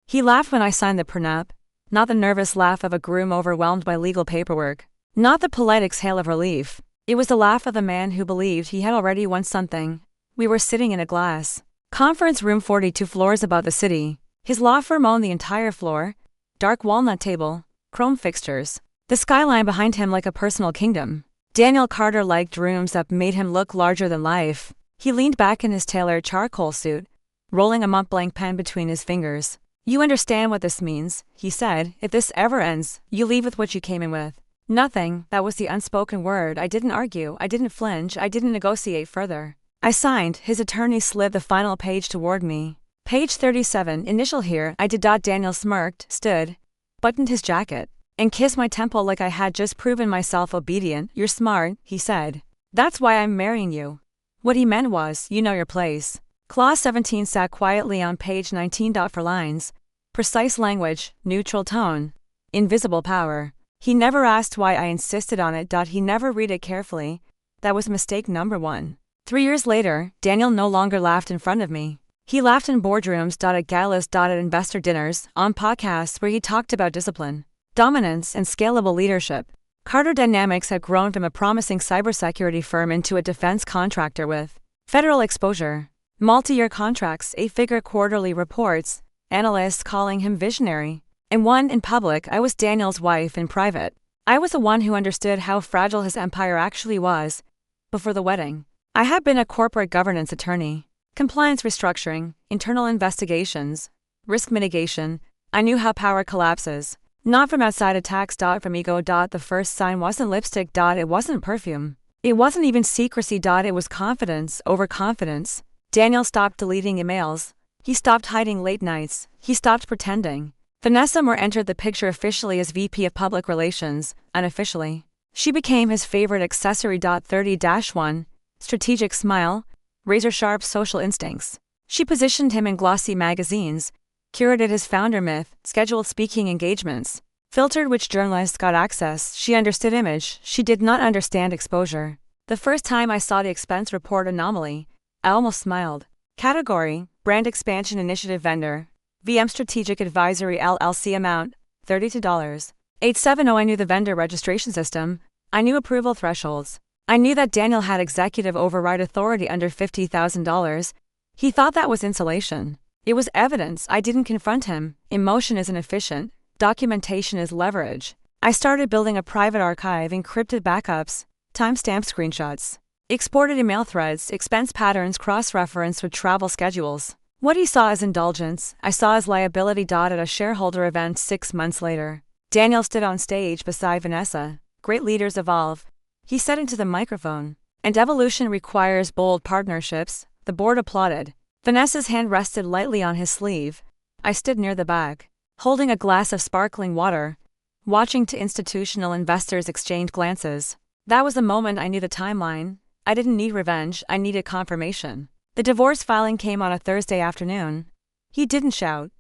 He laughed when I signed the prenup, not the nervous laugh of a groom overwhelmed by legal paperwork, not the polite exhale of relief. It was the laugh of the man who believed he had already won something. We were sitting in a glass conference room 42 floors above the city. His law firm owned the entire floor, dark walnut table, chrome fixtures, the skyline behind him like a personal kingdom. Daniel Carter liked rooms that made him look larger than life. He leaned back in his tailored charcoal suit, rolling a Montblanc pen between his fingers. "You understand what this means," he said. "If this ever ends, you leave with what you came in with." Nothing. That was the unspoken word. I didn't argue, I didn't flinch, I didn't negotiate further. I signed. His attorney slid the final page toward me. "Page 37, initial here, I did." Daniel smirked, stood, buttoned his jacket, and kissed my temple like I had just proven myself obedient. "You're smart," he said. "That's why I'm marrying you." What he meant was, you know your place. Clause 17 sat quietly on page 19. For lines, precise language, neutral tone, invisible power. He never asked why I insisted on it. He never read it carefully. That was mistake number 1. 3 years later, Daniel no longer laughed in front of me. He laughed in boardrooms, at galas, at investor dinners, on podcasts where he talked about discipline, dominance, and scalable leadership. Carter Dynamics had grown from a promising cybersecurity firm into a defense contractor with federal exposure, multi-year contracts, 8-figure quarterly reports, analysts calling him visionary. And one in public, I was Daniel's wife in private. I was the one who understood how fragile his empire actually was. Before the wedding, I had been a corporate governance attorney, compliance restructuring, internal investigations, risk mitigation. I knew how power collapses. Not from outside attacks. From ego. The first sign wasn't lipstick. It wasn't perfume. It wasn't even secrecy. It was confidence over confidence. Daniel stopped deleting emails. He stopped hiding late nights. He stopped pretending. Vanessa Moore entered the picture officially as VP of Public Relations. Unofficially, she became his favorite accessory. 30-1, strategic smile, razor-sharp social instincts. She positioned him in glossy magazines, curated his founder myth, scheduled speaking engagements, filtered which journalists got access. She understood image, she did not understand exposure. The first time I saw the expense report anomaly, I almost smiled. Category, Brand Expansion Initiative Vendor, VM Strategic Advisory LLC. Amount, $32. 870. I knew the vendor registration system. I knew approval thresholds. I knew that Daniel had executive override authority under $50,000. He thought that was insulation. It was evidence. I didn't confront him. Emotion isn't efficient. Documentation is leverage. I started building a private archive, encrypted backups, timestamp screenshots, exported email threads, expense patterns cross-referenced with travel schedules. What he saw as indulgence, I saw as liability. At a shareholder event 6 months later, Daniel stood on stage beside Vanessa. "Great leaders evolve," he said into the microphone. "And evolution requires bold partnerships." The board applauded. Vanessa's hand rested lightly on his sleeve. I stood near the back, holding a glass of sparkling water, watching two institutional investors exchange glances. That was the moment I knew the timeline. I didn't need revenge, I needed confirmation. The divorce filing came on a Thursday afternoon. He didn't shout.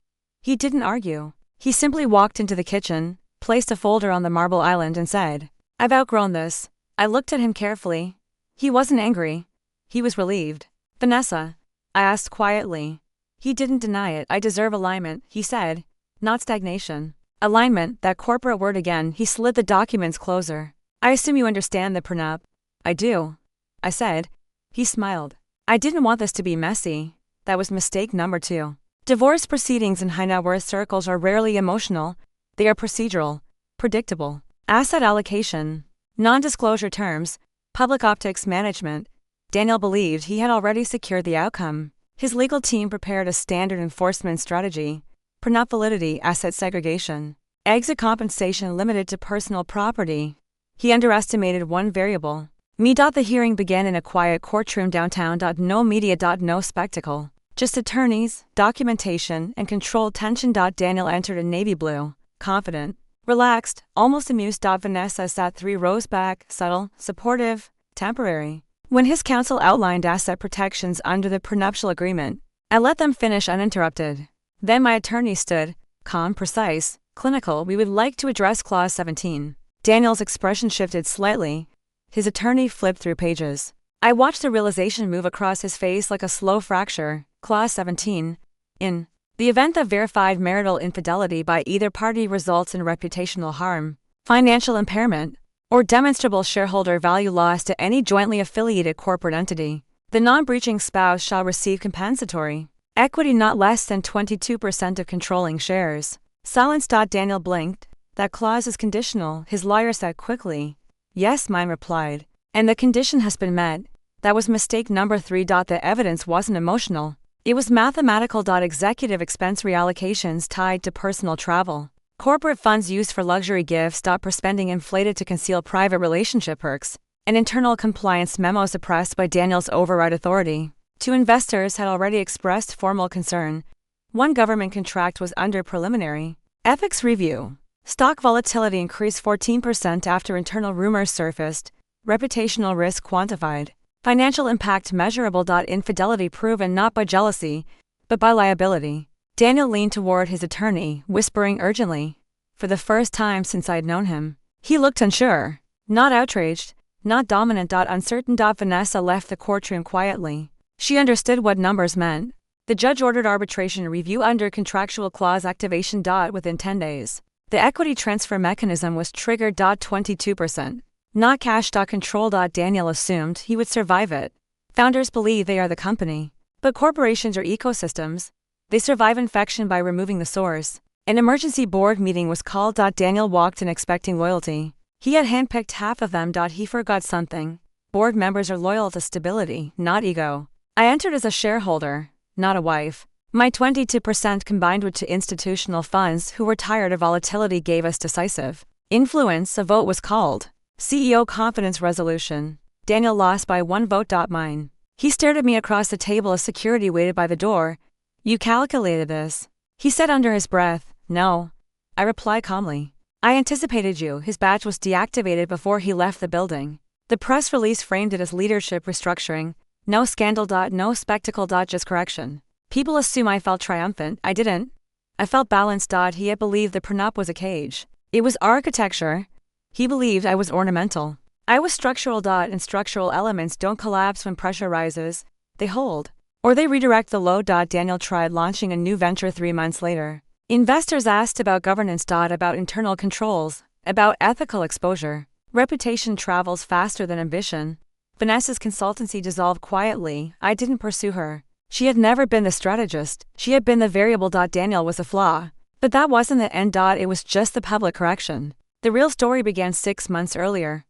He didn't argue. He simply walked into the kitchen, placed a folder on the marble island and said, "I've outgrown this." I looked at him carefully. He wasn't angry. He was relieved. "Vanessa?" I asked quietly. He didn't deny it. "I deserve alignment," he said, "not stagnation." Alignment, that corporate word again. He slid the documents closer. "I assume you understand the prenup." "I do," I said. He smiled. "I didn't want this to be messy." That was mistake number 2. Divorce proceedings in high-net-worth circles are rarely emotional. They are procedural, predictable. Asset allocation, non-disclosure terms, public optics management. Daniel believed he had already secured the outcome. His legal team prepared a standard enforcement strategy: prenup validity, asset segregation, exit compensation limited to personal property. He underestimated one variable. Me. The hearing began in a quiet courtroom downtown. No media. No spectacle. Just attorneys, documentation, and controlled tension. Daniel entered in navy blue, confident, relaxed, almost amused. Vanessa sat 3 rows back, subtle, supportive, temporary. When his counsel outlined asset protections under the prenuptial agreement, I let them finish uninterrupted. Then my attorney stood, calm, precise, clinical. "We would like to address Clause 17. Daniel's expression shifted slightly. His attorney flipped through pages. I watched the realization move across his face like a slow fracture. "Clause 17. In The event of verified marital infidelity by either party results in reputational harm, financial impairment, or demonstrable shareholder value loss to any jointly affiliated corporate entity. The non-breaching spouse shall receive compensatory equity not less than 22% of controlling shares. Silence. Daniel blinked. That clause is conditional, his lawyer said quickly. Yes, mine replied. And the condition has been met. That was mistake number 3. The evidence wasn't emotional. It was mathematical. Executive expense reallocations tied to personal travel. Corporate funds used for luxury gifts. Per spending inflated to conceal private relationship perks. An internal compliance memo suppressed by Daniel's override authority. 2 investors had already expressed formal concern. 1 government contract was under preliminary ethics review. Stock volatility increased 14% after internal rumors surfaced. Reputational risk quantified. Financial impact measurable. Infidelity proven not by jealousy, but by liability. Daniel leaned toward his attorney, whispering urgently. For the first time since I'd known him, he looked unsure, not outraged, not dominant. Uncertain. Vanessa left the courtroom quietly. She understood what numbers meant. The judge ordered arbitration review under contractual clause activation. Within 10 days. The equity transfer mechanism was triggered. 22%. Not cash. Control. Daniel assumed he would survive it. Founders believe they are the company. But corporations are ecosystems. They survive infection by removing the source. An emergency board meeting was called. Daniel walked in expecting loyalty. He had handpicked half of them. He forgot something. Board members are loyal to stability, not ego. I entered as a shareholder, not a wife. My 22% combined with 2 institutional funds who were tired of volatility gave us decisive influence. A vote was called. CEO confidence resolution. Daniel lost by 1 vote. Mine. He stared at me across the table as security waited by the door. You calculated this, he said under his breath. No. I replied calmly. I anticipated you. His badge was deactivated before he left the building. The press release framed it as leadership restructuring. No scandal. No spectacle. Just correction. People assume I felt triumphant. I didn't. I felt balanced. He had believed the prenup was a cage. It was architecture. He believed I was ornamental. I was structural. And structural elements don't collapse when pressure rises. They hold. Or they redirect the load. Daniel tried launching a new venture 3 months later. Investors asked about governance. About internal controls. About ethical exposure. Reputation travels faster than ambition. Vanessa's consultancy dissolved quietly. I didn't pursue her. She had never been the strategist. She had been the variable. Daniel was a flaw. But that wasn't the end. It was just the public correction. The real story began 6 months earlier.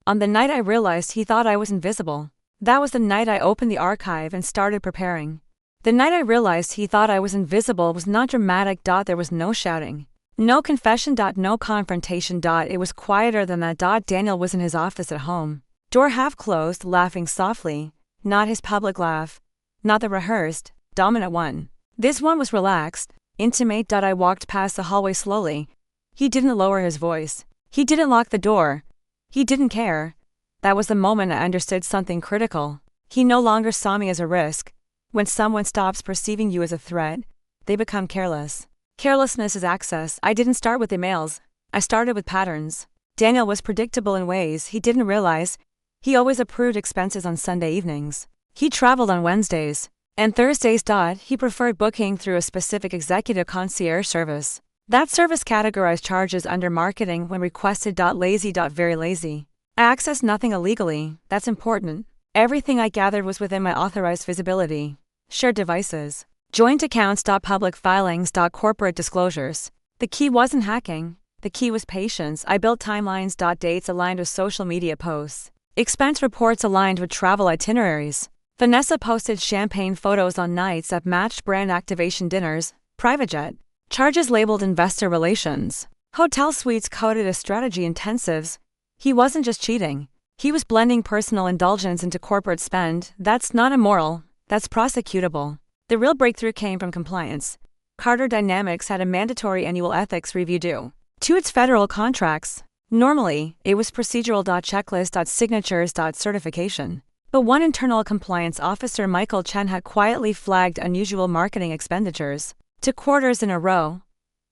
On the night I realized he thought I was invisible. That was the night I opened the archive and started preparing. The night I realized he thought I was invisible was not dramatic. There was no shouting. No confession. No confrontation. It was quieter than that. Daniel was in his office at home. Door half closed, laughing softly. Not his public laugh. Not the rehearsed, dominant one. This one was relaxed, intimate. I walked past the hallway slowly. He didn't lower his voice. He didn't lock the door. He didn't care. That was the moment I understood something critical. He no longer saw me as a risk. When someone stops perceiving you as a threat, they become careless. Carelessness is access. I didn't start with emails. I started with patterns. Daniel was predictable in ways he didn't realize. He always approved expenses on Sunday evenings. He traveled on Wednesdays and Thursdays. He preferred booking through a specific executive concierge service. That service categorized charges under marketing when requested. Lazy. Very lazy. I accessed nothing illegally. That's important. Everything I gathered was within my authorized visibility. Shared devices. Joint accounts. Public filings. Corporate disclosures. The key wasn't hacking. The key was patience. I built timelines. Dates aligned with social media posts. Expense reports aligned with travel itineraries. Vanessa posted champagne photos on nights that matched brand activation dinners. Private jet. Charges labeled investor relations. Hotel suites coded as strategy intensives. He wasn't just cheating. He was blending personal indulgence into corporate spend. That's not immoral. That's prosecutable. The real breakthrough came from compliance. Carter Dynamics had a mandatory annual ethics review due to its federal contracts. Normally, it was procedural. Checklist. Signatures. Certification. But one internal compliance officer, Michael Chen, had quietly flagged unusual marketing expenditures 2 quarters in a row.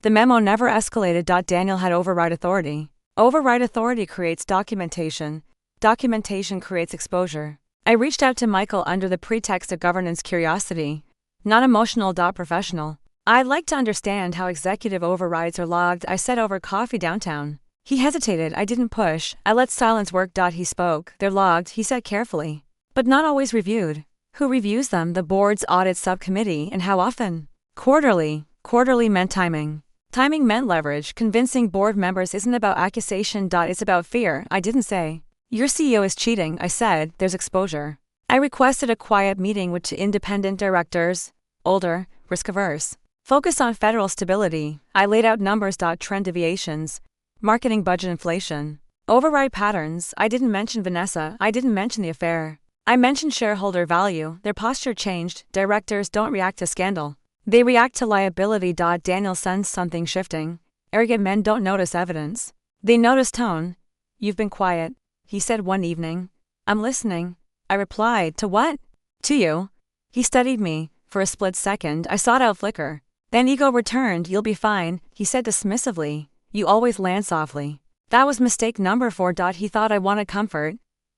The memo never escalated. Daniel had override authority. Override authority creates documentation. Documentation creates exposure. I reached out to Michael under the pretext of governance curiosity. Not emotional. Professional. I'd like to understand how executive overrides are logged, I said over coffee downtown. He hesitated. I didn't push. I let silence work. He spoke. They're logged, he said carefully. But not always reviewed. Who reviews them? The board's audit subcommittee. And how often? Quarterly. Quarterly meant timing. Timing meant leverage. Convincing board members isn't about accusation. It's about fear. I didn't say, your CEO is cheating. I said, there's exposure. I requested a quiet meeting with 2 independent directors. Older, risk-averse. Focus on federal stability. I laid out numbers. Trend deviations. Marketing budget inflation. Override patterns. I didn't mention Vanessa. I didn't mention the affair. I mentioned shareholder value. Their posture changed. Directors don't react to scandal. They react to liability. Daniel sensed something shifting. Arrogant men don't notice evidence. They notice tone. You've been quiet, he said one evening. I'm listening. I replied, to what? To you. He studied me. For a split second, I saw it out flicker. Then ego returned. You'll be fine, he said dismissively. You always land softly. That was mistake number 4. He thought I wanted comfort.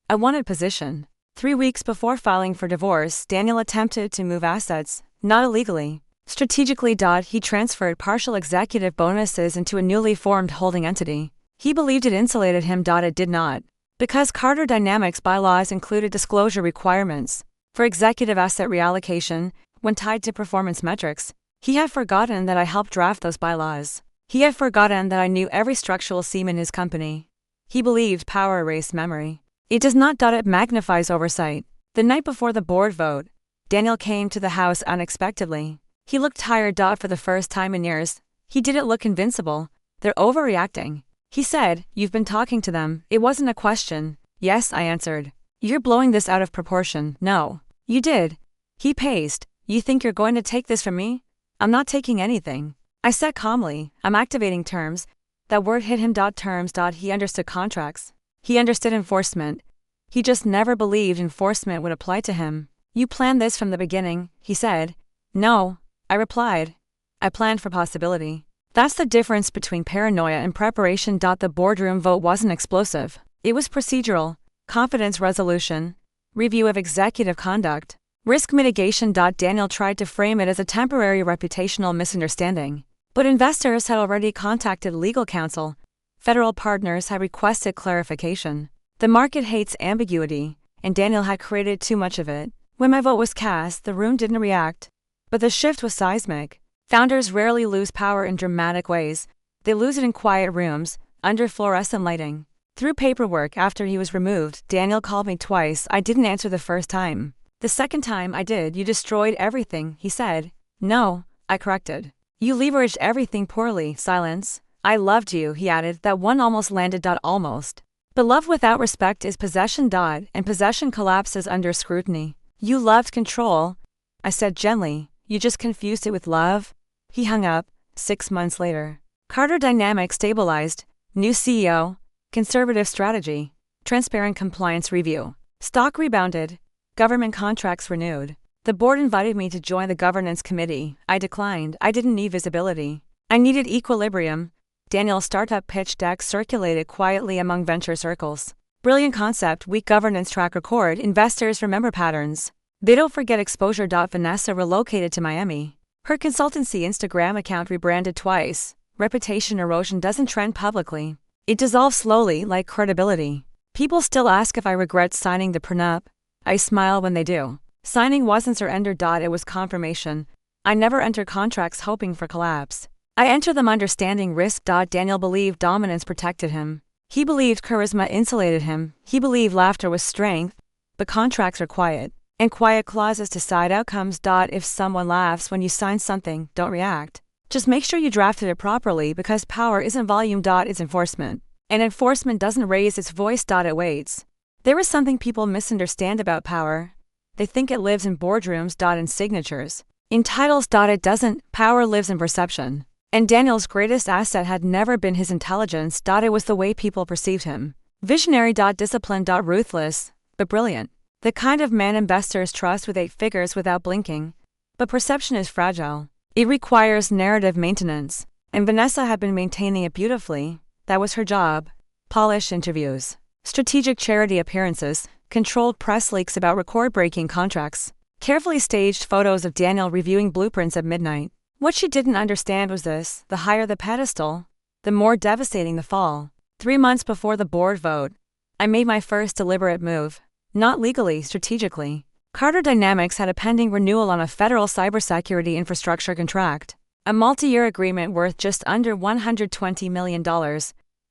I wanted position. 3 weeks before filing for divorce, Daniel attempted to move assets, not illegally. Strategically. He transferred partial executive bonuses into a newly formed holding entity. He believed it insulated him. It did not. Because Carter Dynamics bylaws included disclosure requirements for executive asset reallocation when tied to performance metrics, he had forgotten that I helped draft those bylaws. He had forgotten that I knew every structural seam in his company. He believed power erased memory. It does not. It magnifies oversight. The night before the board vote, Daniel came to the house unexpectedly. He looked tired. For the first time in years, he didn't look invincible. They're overreacting. He said, you've been talking to them. It wasn't a question. Yes, I answered. You're blowing this out of proportion. No. You did. He paced. You think you're going to take this from me? I'm not taking anything. I said calmly, I'm activating terms. That word hit him. Terms. He understood contracts. He understood enforcement. He just never believed enforcement would apply to him. You planned this from the beginning, he said. No, I replied. I planned for possibility. That's the difference between paranoia and preparation. The boardroom vote wasn't explosive. It was procedural. Confidence resolution. Review of executive conduct. Risk mitigation. Daniel tried to frame it as a temporary reputational misunderstanding. But investors had already contacted legal counsel. Federal partners had requested clarification. The market hates ambiguity, and Daniel had created too much of it. When my vote was cast, the room didn't react. But the shift was seismic. Founders rarely lose power in dramatic ways. They lose it in quiet rooms, under fluorescent lighting. Through paperwork after he was removed, Daniel called me twice. I didn't answer the first time. The second time I did. You destroyed everything, he said. No, I corrected. You leveraged everything poorly. Silence. I loved you, he added. That one almost landed. Almost. But love without respect is possession. And possession collapses under scrutiny. You loved control, I said gently. You just confused it with love. He hung up. 6 months later. Carter Dynamics stabilized. New CEO. Conservative strategy. Transparent compliance review. Stock rebounded. Government contracts renewed. The board invited me to join the governance committee. I declined. I didn't need visibility. I needed equilibrium. Daniel's startup pitch deck circulated quietly among venture circles. Brilliant concept, weak governance track record. Investors remember patterns. They don't forget exposure. Vanessa relocated to Miami. Her consultancy Instagram account rebranded twice. Reputation erosion doesn't trend publicly. It dissolves slowly, like credibility. People still ask if I regret signing the prenup. I smile when they do. Signing wasn't surrender. It was confirmation. I never enter contracts hoping for collapse. I enter them understanding risk. Daniel believed dominance protected him. He believed charisma insulated him. He believed laughter was strength. But contracts are quiet. And quiet clauses decide outcomes. If someone laughs when you sign something, don't react. Just make sure you drafted it properly, because power isn't volume. It's enforcement. And enforcement doesn't raise its voice. It waits. There is something people misunderstand about power. They think it lives in boardrooms. In signatures. In titles. It doesn't. Power lives in perception. And Daniel's greatest asset had never been his intelligence. It was the way people perceived him. Visionary. Disciplined. Ruthless, but brilliant. The kind of man investors trust with 8 figures without blinking. But perception is fragile. It requires narrative maintenance. And Vanessa had been maintaining it beautifully. That was her job. Polished interviews. Strategic charity appearances. Controlled press leaks about record-breaking contracts. Carefully staged photos of Daniel reviewing blueprints at midnight. What she didn't understand was this: the higher the pedestal, the more devastating the fall. 3 months before the board vote, I made my first deliberate move. Not legally, strategically. Carter Dynamics had a pending renewal on a federal cybersecurity infrastructure contract. A multi-year agreement worth just under $120 million.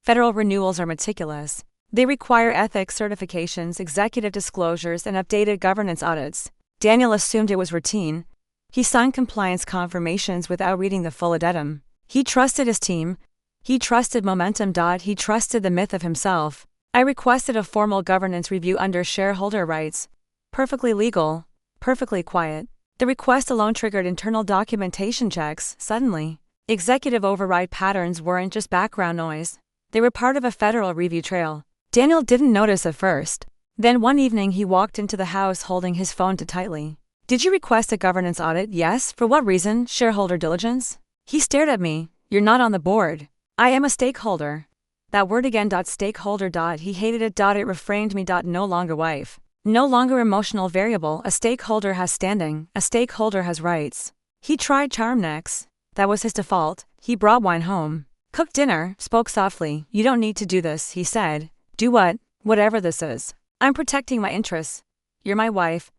Federal renewals are meticulous. They require ethics certifications, executive disclosures, and updated governance audits. Daniel assumed it was routine. He signed compliance confirmations without reading the full addendum. He trusted his team. He trusted momentum. He trusted the myth of himself. I requested a formal governance review under shareholder rights. Perfectly legal, perfectly quiet. The request alone triggered internal documentation checks. Suddenly, executive override patterns weren't just background noise. They were part of a federal review trail. Daniel didn't notice at first. Then one evening he walked into the house holding his phone too tightly. "Did you request a governance audit?" "Yes." "For what reason?" "Shareholder diligence." He stared at me. "You're not on the board." "I am a stakeholder." That word again. Stakeholder. He hated it. It reframed me. No longer wife. No longer emotional variable. A stakeholder has standing. A stakeholder has rights. He tried charm next. That was his default. He brought wine home. Cooked dinner. Spoke softly. "You don't need to do this," he said. "Do what?" "Whatever this is. I'm protecting my interests." "You're my wife."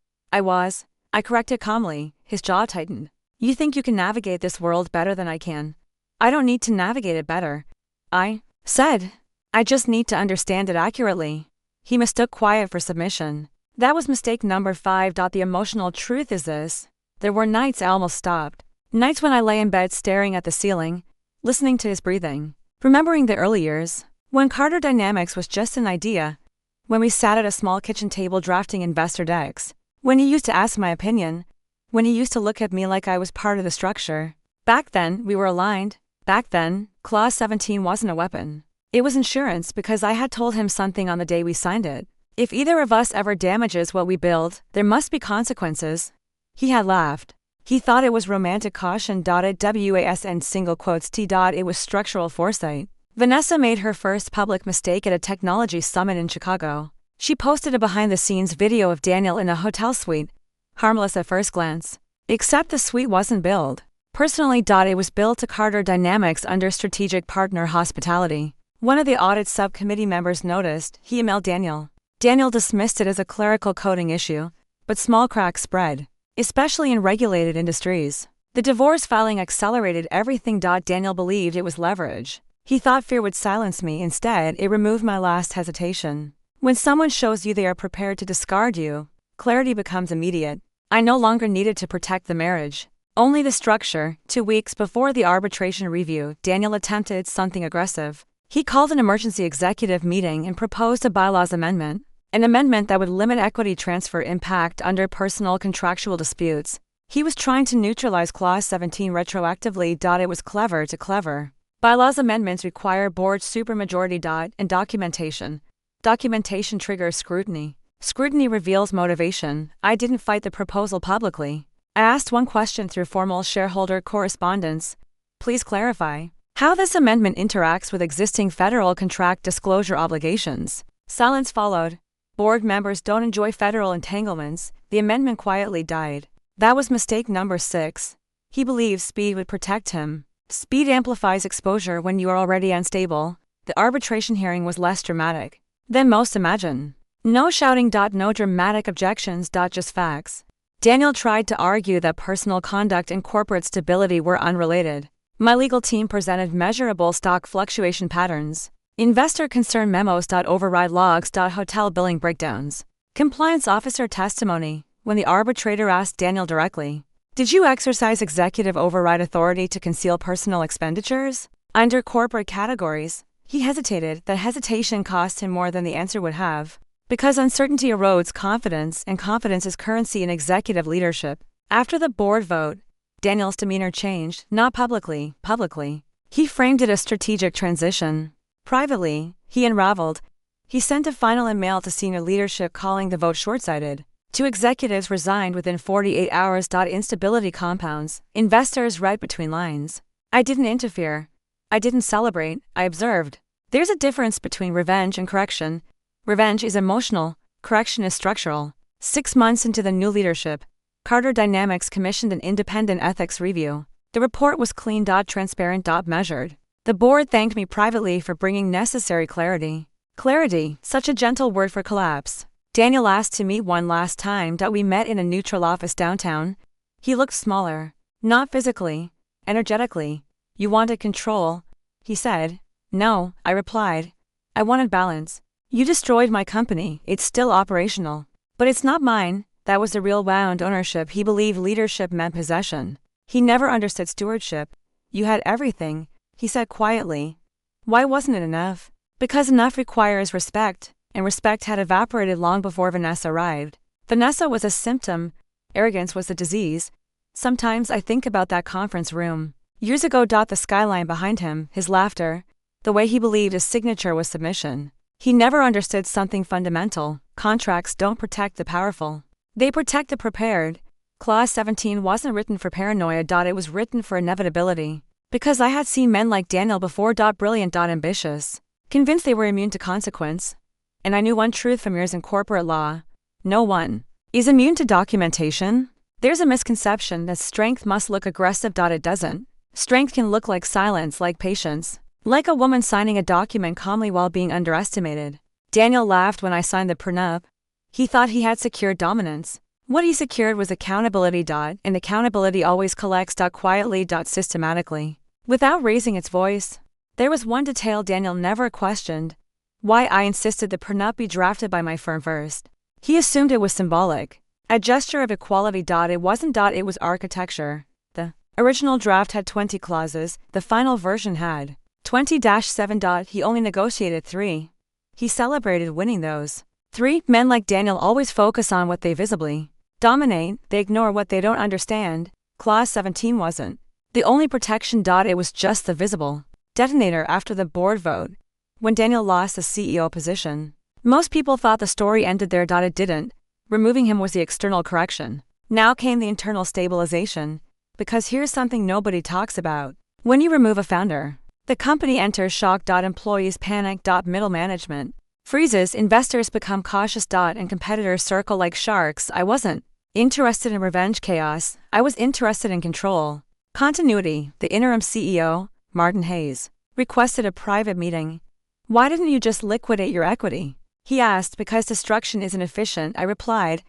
I corrected calmly. His jaw tightened. "You think you can navigate this world better than I can." "I don't need to navigate it better," I said. "I just need to understand it accurately." He mistook quiet for submission. That was mistake number 5. The emotional truth is this: there were nights I almost stopped. Nights when I lay in bed staring at the ceiling, listening to his breathing, remembering the early years, when Carter Dynamics was just an idea, when we sat at a small kitchen table drafting investor decks, when he used to ask my opinion, when he used to look at me like I was part of the structure. Back then, we were aligned. Back then, Clause 17 wasn't a weapon. It was insurance, because I had told him something on the day we signed it. If either of us ever damages what we build, there must be consequences. He had laughed. He thought it was romantic caution. WASN single quotes T. It was structural foresight. Vanessa made her first public mistake at a technology summit in Chicago. She posted a behind-the-scenes video of Daniel in a hotel suite. Harmless at first glance. Except the suite wasn't billed personally. It was billed to Carter Dynamics under strategic partner hospitality. One of the audit subcommittee members noticed. He emailed Daniel. Daniel dismissed it as a clerical coding issue, but small cracks spread, especially in regulated industries. The divorce filing accelerated everything. Daniel believed it was leverage. He thought fear would silence me. Instead, it removed my last hesitation. When someone shows you they are prepared to discard you, clarity becomes immediate. I no longer needed to protect the marriage, only the structure. 2 weeks before the arbitration review, Daniel attempted something aggressive. He called an emergency executive meeting and proposed a bylaws amendment, an amendment that would limit equity transfer impact under personal contractual disputes. He was trying to neutralize Clause 17 retroactively. It was clever to clever. Bylaws amendments require board supermajority. And documentation. Documentation triggers scrutiny. Scrutiny reveals motivation. I didn't fight the proposal publicly. I asked one question through formal shareholder correspondence. Please clarify how this amendment interacts with existing federal contract disclosure obligations. Silence followed. Board members don't enjoy federal entanglements. The amendment quietly died. That was mistake number 6. He believed speed would protect him. Speed amplifies exposure when you are already unstable. The arbitration hearing was less dramatic than most imagine. No shouting. No dramatic objections. Just facts. Daniel tried to argue that personal conduct and corporate stability were unrelated. My legal team presented measurable stock fluctuation patterns, investor concern memos. Override logs. Hotel billing breakdowns. Compliance officer testimony. When the arbitrator asked Daniel directly, "Did you exercise executive override authority to conceal personal expenditures under corporate categories?" He hesitated. That hesitation cost him more than the answer would have, because uncertainty erodes confidence, and confidence is currency in executive leadership. After the board vote, Daniel's demeanor changed. Not publicly. Publicly, he framed it as strategic transition. Privately, he unraveled. He sent a final email to senior leadership calling the vote short-sighted. 2 executives resigned within 48 hours. Instability compounds. Investors read between lines. I didn't interfere. I didn't celebrate. I observed. There's a difference between revenge and correction. Revenge is emotional. Correction is structural. 6 months into the new leadership, Carter Dynamics commissioned an independent ethics review. The report was clean, transparent, measured. The board thanked me privately for bringing necessary clarity. Clarity, such a gentle word for collapse. Daniel asked to meet one last time. We met in a neutral office downtown. He looked smaller. Not physically, energetically. You wanted control, he said. No, I replied. I wanted balance. You destroyed my company. It's still operational. But it's not mine. That was the real wound ownership. He believed leadership meant possession. He never understood stewardship. You had everything, he said quietly. Why wasn't it enough? Because enough requires respect, and respect had evaporated long before Vanessa arrived. Vanessa was a symptom. Arrogance was the disease. Sometimes I think about that conference room. Years ago. The skyline behind him, his laughter, the way he believed his signature was submission. He never understood something fundamental. Contracts don't protect the powerful. They protect the prepared. Clause 17 wasn't written for paranoia. It was written for inevitability. Because I had seen men like Daniel before. Brilliant. Ambitious. Convinced they were immune to consequence. And I knew one truth from years in corporate law. No one is immune to documentation. There's a misconception that strength must look aggressive. It doesn't. Strength can look like silence, like patience. Like a woman signing a document calmly while being underestimated. Daniel laughed when I signed the prenup. He thought he had secured dominance. What he secured was accountability. And accountability always collects. Quietly. Systematically. Without raising its voice. There was one detail Daniel never questioned. Why I insisted the prenup be drafted by my firm first. He assumed it was symbolic. A gesture of equality. It wasn't. It was architecture. The original draft had 20 clauses. The final version had 20-7. He only negotiated 3. He celebrated winning those 3. Men like Daniel always focus on what they visibly dominate. They ignore what they don't understand. Clause 17 wasn't the only protection. It was just the visible detonator after the board vote. When Daniel lost the CEO position, most people thought the story ended there. It didn't. Removing him was the external correction. Now came the internal stabilization. Because here's something nobody talks about. When you remove a founder, the company enters shock. Employees panic. Middle management freezes. Investors become cautious. And competitors circle like sharks. I wasn't interested in revenge chaos. I was interested in control. Continuity. The interim CEO, Martin Hayes, requested a private meeting. Why didn't you just liquidate your equity? He asked. Because destruction isn't efficient, I replied.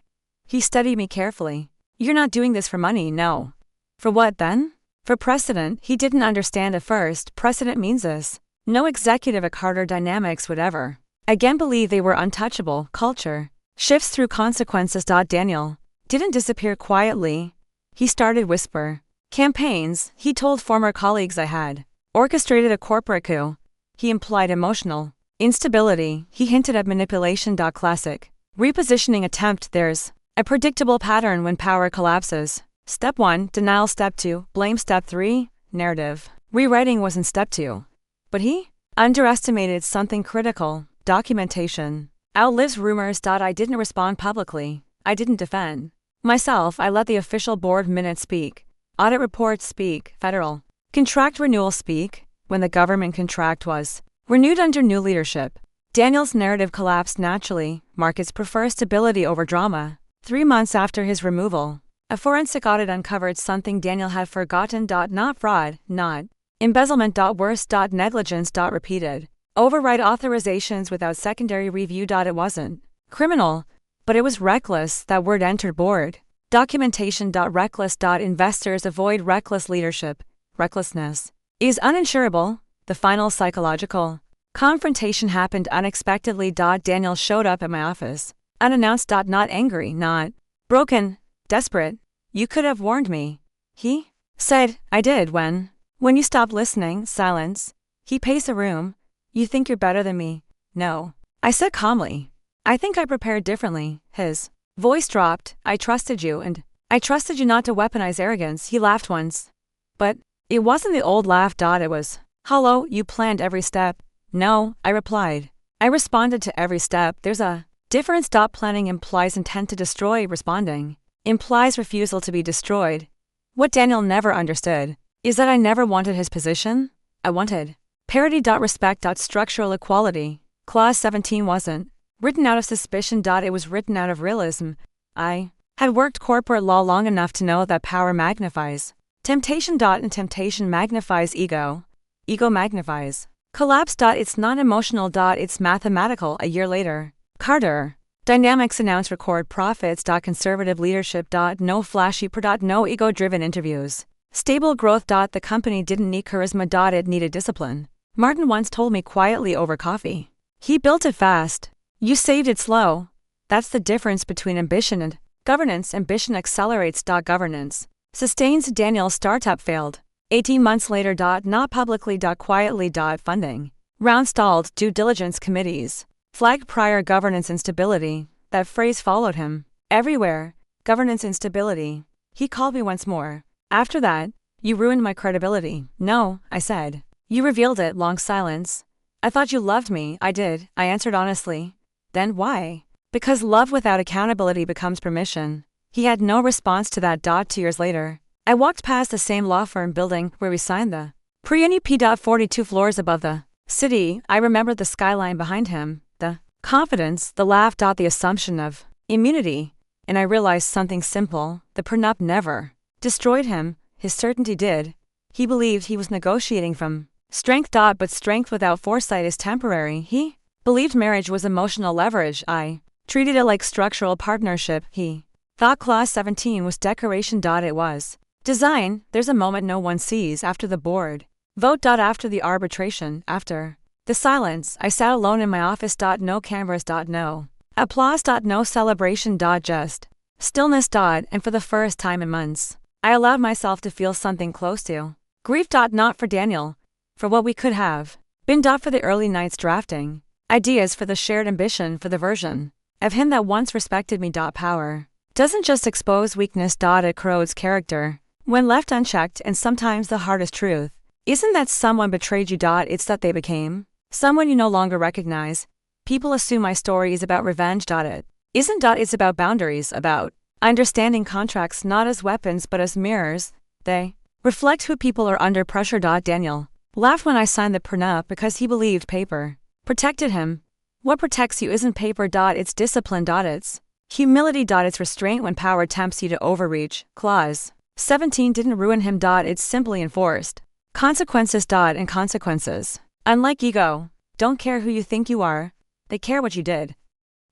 He studied me carefully. You're not doing this for money, no. For what then? For precedent. He didn't understand at first. Precedent means this. No executive at Carter Dynamics would ever again believe they were untouchable. Culture shifts through consequences. Daniel didn't disappear quietly. He started whisper campaigns. He told former colleagues I had orchestrated a corporate coup. He implied emotional instability. He hinted at manipulation. Classic repositioning attempt. There's a predictable pattern when power collapses. Step 1, denial. Step 2, blame. Step 3, narrative rewriting was in step 2. But he underestimated something critical. Documentation outlives rumors. I didn't respond publicly. I didn't defend myself. I let the official board minutes speak. Audit reports speak. Federal contract renewal speak. When the government contract was renewed under new leadership, Daniel's narrative collapsed naturally. Markets prefer stability over drama. 3 months after his removal, a forensic audit uncovered something Daniel had forgotten. Not fraud, not embezzlement. Worse. Negligence. Repeated override authorizations without secondary review. It wasn't criminal, but it was reckless. That word entered board documentation. Reckless. Investors avoid reckless leadership. Recklessness is uninsurable. The final psychological confrontation happened unexpectedly. Daniel showed up at my office, unannounced. Not angry, not broken, desperate. You could have warned me, he said. I did. When you stopped listening. Silence. He paced the room. You think you're better than me? No, I said calmly. I think I prepared differently. His voice dropped. I trusted you, and I trusted you not to weaponize arrogance. He laughed once. But it wasn't the old laugh. It was hollow. You planned every step. No, I replied. I responded to every step. There's a difference. Planning implies intent to destroy. Responding implies refusal to be destroyed. What Daniel never understood is that I never wanted his position. I wanted parity. Respect. Structural equality. Clause 17 wasn't written out of suspicion. It was written out of realism. I had worked corporate law long enough to know that power magnifies Temptation. And temptation magnifies ego. Ego magnifies collapse. It's non-emotional. It's mathematical. A year later. Carter. Dynamics announce record profits. Conservative leadership. No flashy no ego-driven interviews. Stable growth. The company didn't need charisma. It needed discipline. Martin once told me quietly over coffee. He built it fast. You saved it slow. That's the difference between ambition and governance. Ambition accelerates. Governance sustains. Daniel's startup failed. 18 months later. Not publicly. Quietly. Funding round stalled. Due diligence committees flagged prior governance instability. That phrase followed him everywhere. Governance instability. He called me once more. After that, you ruined my credibility. No, I said. You revealed it. Long silence. I thought you loved me. I did, I answered honestly. Then why? Because love without accountability becomes permission. He had no response to that. 2 years later, I walked past the same law firm building where we signed the prenup. 42 floors above the city. I remembered the skyline behind him, the confidence, the laugh. The assumption of immunity. And I realized something simple. The prenup never destroyed him. His certainty did. He believed he was negotiating from strength. But strength without foresight is temporary. He believed marriage was emotional leverage. I treated it like structural partnership. He thought clause 17 was decoration. It was design. There's a moment no one sees after the board vote. After the arbitration, after the silence, I sat alone in my office. No cameras. No applause. No celebration. Just stillness. And for the first time in months, I allowed myself to feel something close to grief. Not for Daniel, for what we could have been. For the early nights drafting ideas, for the shared ambition, for the version of him that once respected me. Power doesn't just expose weakness. It corrodes character when left unchecked. And sometimes the hardest truth isn't that someone betrayed you. It's that they became someone you no longer recognize. People assume my story is about revenge. It isn't. It's about boundaries, about understanding contracts not as weapons but as mirrors. They reflect who people are under pressure. Daniel laughed when I signed the prenup because he believed paper protected him. What protects you isn't paper. It's discipline. It's humility. It's restraint when power tempts you to overreach. Clause 17 didn't ruin him. It's simply enforced consequences. And consequences, unlike ego, don't care who you think you are. They care what you did.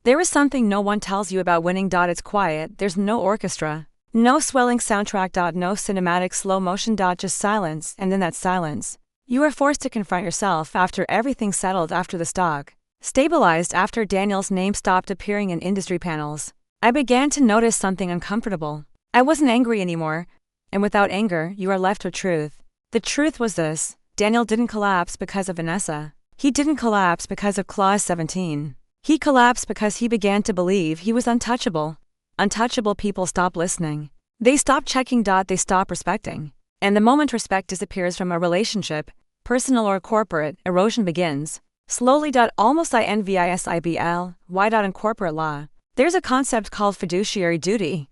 There is something no one tells you about winning. It's quiet. There's no orchestra, no swelling soundtrack. No cinematic slow motion. Just silence. And in that silence, you are forced to confront yourself after everything settled, after the stock stabilized, after Daniel's name stopped appearing in industry panels. I began to notice something uncomfortable. I wasn't angry anymore. And without anger, you are left with truth. The truth was this: Daniel didn't collapse because of Vanessa. He didn't collapse because of clause 17. He collapsed because he began to believe he was untouchable. Untouchable people stop listening. They stop checking. They stop respecting. And the moment respect disappears from a relationship, personal or corporate, erosion begins. Slowly. Almost invisible. Why? In corporate law, there's a concept called fiduciary duty.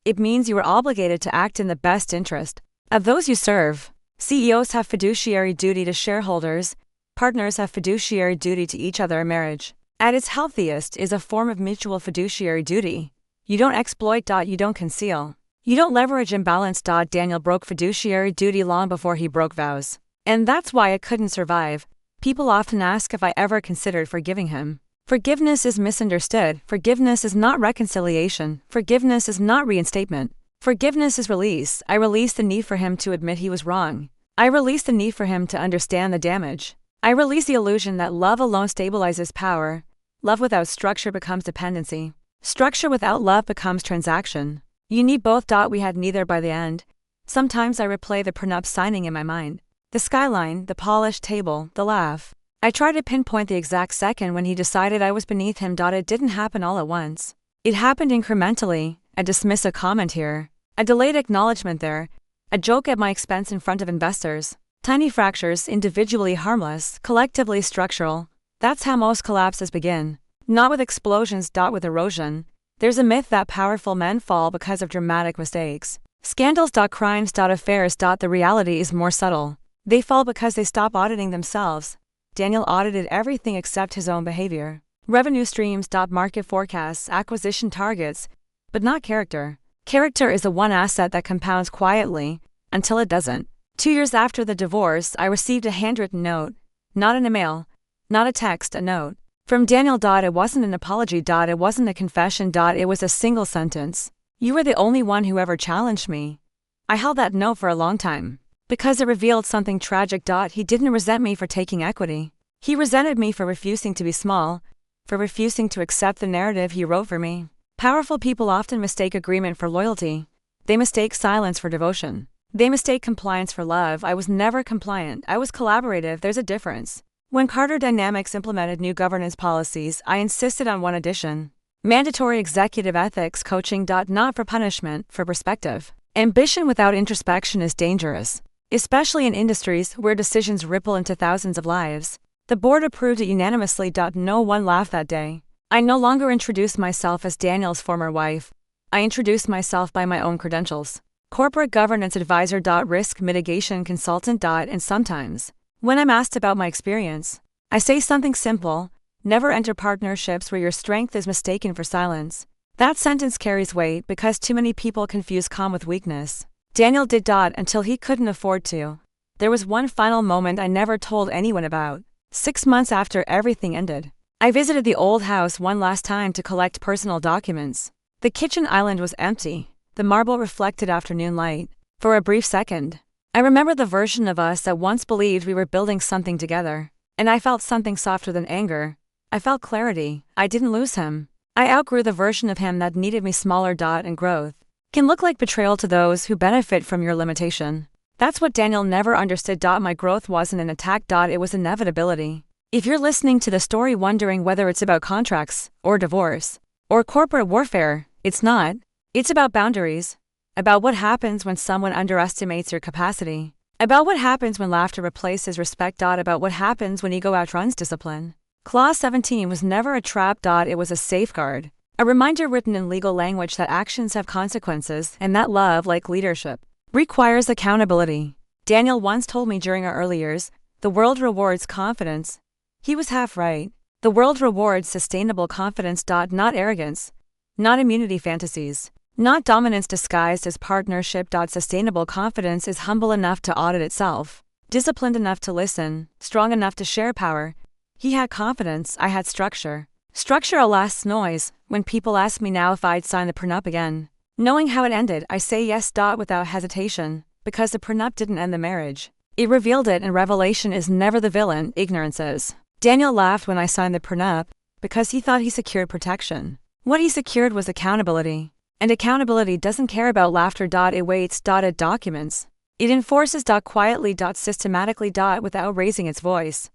It means you are obligated to act in the best interest of those you serve. CEOs have fiduciary duty to shareholders. Partners have fiduciary duty to each other. Marriage, at its healthiest, is a form of mutual fiduciary duty. You don't exploit. You don't conceal. You don't leverage imbalance. Daniel broke fiduciary duty long before he broke vows. And that's why I couldn't survive. People often ask if I ever considered forgiving him. Forgiveness is misunderstood. Forgiveness is not reconciliation. Forgiveness is not reinstatement. Forgiveness is release. I released the need for him to admit he was wrong. I released the need for him to understand the damage. I released the illusion that love alone stabilizes power. Love without structure becomes dependency. Structure without love becomes transaction. You need both. We had neither by the end. Sometimes I replay the prenup signing in my mind. The skyline, the polished table, the laugh. I try to pinpoint the exact second when he decided I was beneath him. It didn't happen all at once. It happened incrementally. I dismiss a comment here, a delayed acknowledgement there, a joke at my expense in front of investors. Tiny fractures, individually harmless, collectively structural. That's how most collapses begin. Not with explosions. With erosion. There's a myth that powerful men fall because of dramatic mistakes. Scandals. Crimes. Affairs. The reality is more subtle. They fall because they stop auditing themselves. Daniel audited everything except his own behavior. Revenue streams. Market forecasts, acquisition targets, but not character. Character is the one asset that compounds quietly. until it doesn't. 2 years after the divorce, I received a handwritten note. Not an email. Not a text, a note. From Daniel. It wasn't an apology. It wasn't a confession. It was a single sentence. You were the only one who ever challenged me. I held that note for a long time. Because it revealed something tragic. He didn't resent me for taking equity. He resented me for refusing to be small, for refusing to accept the narrative he wrote for me. Powerful people often mistake agreement for loyalty. They mistake silence for devotion. They mistake compliance for love. I was never compliant. I was collaborative. There's a difference. When Carter Dynamics implemented new governance policies, I insisted on one addition. Mandatory executive ethics coaching. Not for punishment, for perspective. Ambition without introspection is dangerous, especially in industries where decisions ripple into thousands of lives. The board approved it unanimously. No one laughed that day. I no longer introduced myself as Daniel's former wife. I introduced myself by my own credentials. Corporate governance advisor. Risk mitigation consultant. And sometimes, when I'm asked about my experience, I say something simple: never enter partnerships where your strength is mistaken for silence. That sentence carries weight because too many people confuse calm with weakness. Daniel did. Until he couldn't afford to. There was one final moment I never told anyone about. 6 months after everything ended, I visited the old house one last time to collect personal documents. The kitchen island was empty. The marble reflected afternoon light. For a brief second, I remember the version of us that once believed we were building something together. And I felt something softer than anger. I felt clarity. I didn't lose him. I outgrew the version of him that needed me smaller. And growth can look like betrayal to those who benefit from your limitation. That's what Daniel never understood. My growth wasn't an attack. It was inevitability. If you're listening to the story wondering whether it's about contracts, or divorce, or corporate warfare, it's not. It's about boundaries. About what happens when someone underestimates your capacity. About what happens when laughter replaces respect. About what happens when ego outruns discipline. Clause 17 was never a trap. It was a safeguard. A reminder written in legal language that actions have consequences and that love, like leadership, requires accountability. Daniel once told me during our early years, the world rewards confidence. He was half right. The world rewards sustainable confidence. Not arrogance. Not immunity fantasies. Not dominance disguised as partnership. Sustainable confidence is humble enough to audit itself, disciplined enough to listen, strong enough to share power. He had confidence, I had structure. Structure lasts noise. When people ask me now if I'd sign the prenup again, knowing how it ended, I say yes. Without hesitation, because the prenup didn't end the marriage. It revealed it, and revelation is never the villain, ignorance is. Daniel laughed when I signed the prenup, because he thought he secured protection. What he secured was accountability. And accountability doesn't care about laughter. It waits. It documents. It enforces. Quietly. Systematically. Without raising its voice.